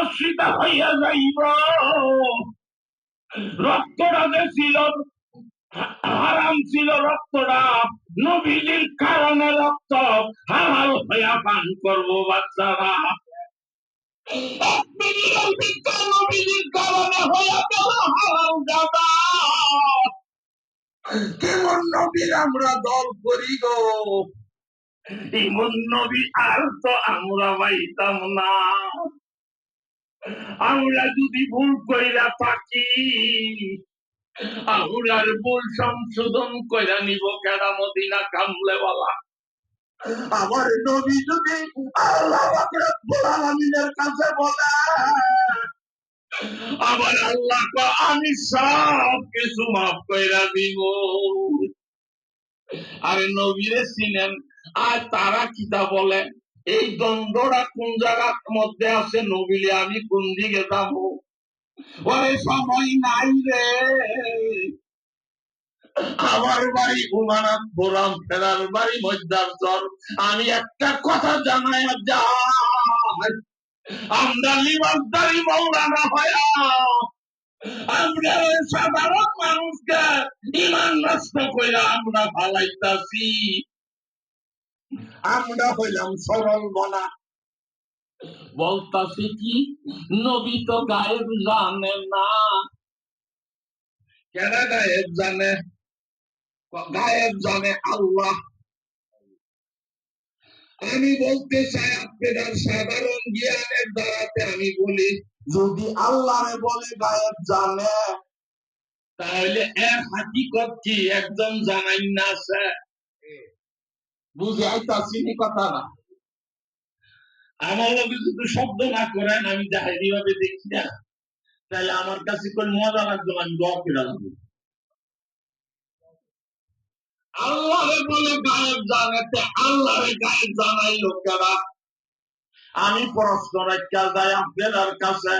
বিকশিত হইয়া যাইব। রক্তটা যে ছিল হারাম ছিল, রক্তটা নবীজির কারণে রক্ত হালাল হইয়া পান করবো বাচ্চারা। নবীজির কারণে হইয়া গেল হালাল দাদা। কেমন নবীর আমরা দল করি গো, এমন নবী আর তো আমরা পাইতাম না। আমরা যদি ভুল কইরা থাকি, আমরার ভুল সংশোধন কইরা নিব কেডা? মদিনা কামলেওয়ালা। আমার নবী যদি আল্লাহ রাব্বুল আলামিনের কাছে বলে, আবার আল্লাহ আমি সব কিছু মাফ কইরা দিব। আরে নবীরে চিনেন, আর তারা কিতা বলে, এই দ্বন্দ্বটা কোন জায়গার মধ্যে আছে? নবীলে আমি কোন দিকে যাবো? ওরে সময় নাই রে, আমার বাড়ি উমানাথ বোরাম, ফেরার বাড়ি মধ্যাঞ্চল। আমি একটা কথা জানাই যাই, আমরা লিবাসদারি মৌলানা হয়া আমরা সাধারণ মানুষকে ইমান নষ্ট কইরা আমরা ভালাইতাছি। আমরা হইলাম সরল বনা। বলতাছি কি, নবী তো গায়েব জানে না। কেনা গায়েব জানে? গায়েব জানে আল্লাহ। আমি বলতে চাই আপনাদের সাধারণ জ্ঞানের দ্বারাতে আমি বলি, যদি আল্লাহ বলে গায়েব জানে, তাহলে এর হাকিকত কি একজন জানাই না আছে? বুঝে আইতাছি কথা না? আমার লোক যদি শব্দ না করেন, আমি জাহেরি ভাবে দেখি না, তাহলে আমার কাছে কোন মজা লাগবে, আমি দোয়া করে লাগবো। আল্লাহ বলে গায়েব জানাতে, আল্লাহ গায়েব জানাই লোকেরা। আমি প্রশ্ন রাখা যাই আপনাদের কাছে,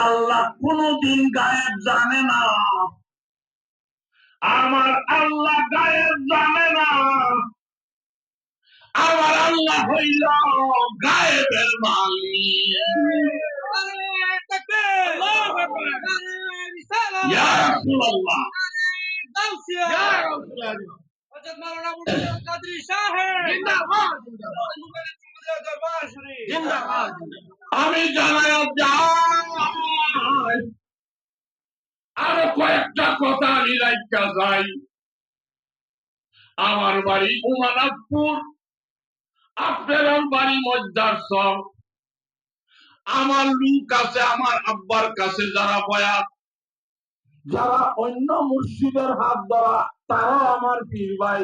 আল্লাহ কোনদিন গায়েব জানে না? আমার আল্লাহ গায়েব জানে না। আমার আল্লাহ হইল গায়েবের মালিক। ইয়া রাসূলুল্লাহ, আমি জানাই যাই, আরো কয়েকটা কথা আমি রাখা যাই। আমার বাড়ি উমানাথপুর, আপনার বাড়ি মধ্যাঞ্চল। আমার লোক আছে আমার আব্বার কাছে যারা বয়াত, যারা অন্য মুর্শিদের হাত ধরা, তারাও আমার পীর ভাই।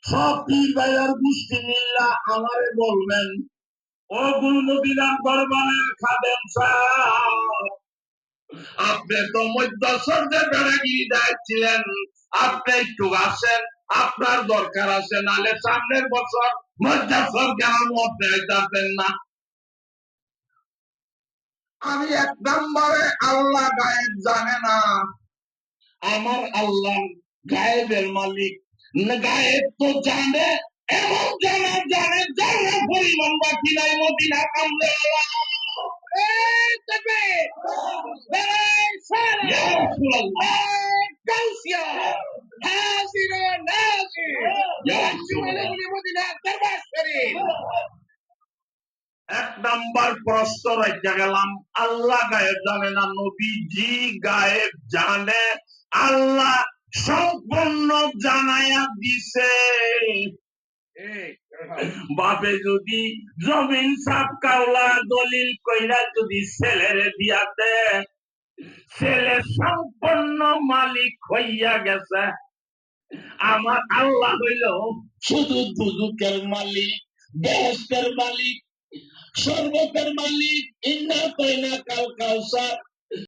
সব পীর ভাইয়ের গোষ্ঠী মিল্লা আমারে বলবেন, ও গুলমদিনার দরবারের খাদেম সাহেব, আপনি তো মধ্যে বেড়াগিরি যাচ্ছিলেন, আপনি একটু আসেন, আপনার দরকার আছে, নালে সামনের বছর মধ্যে কেমন আপনি যাবেন না। আমি এক নম্বরে আল্লাহ গায়েব জানে না। আমার আল্লাহ গায়েবের মালিক। গায়েব তো জানে, এমন জানে যারা পরিমাণ বাকি নাই মদিনা কামলে। এক নাম্বার প্রশ্ন রেখে গেলাম, আল্লাহ গায়েব জানে না, নবীজি গায়েব জানে। আল্লাহ সম্পূর্ণ জানাইয়া দিছে। বাপে যদি জমিন সাপ কাওলা দলিল কইরা যদি ছেলেরে দিয়াতে, ছেলে সম্পূর্ণ মালিক হইয়া গেছে। আমার আল্লাহ হইল শুধু দুজুকের মালিক, বেহেশতের মালিক, শরবতের মালিক। ইন্না কইনা কাল কাউসার,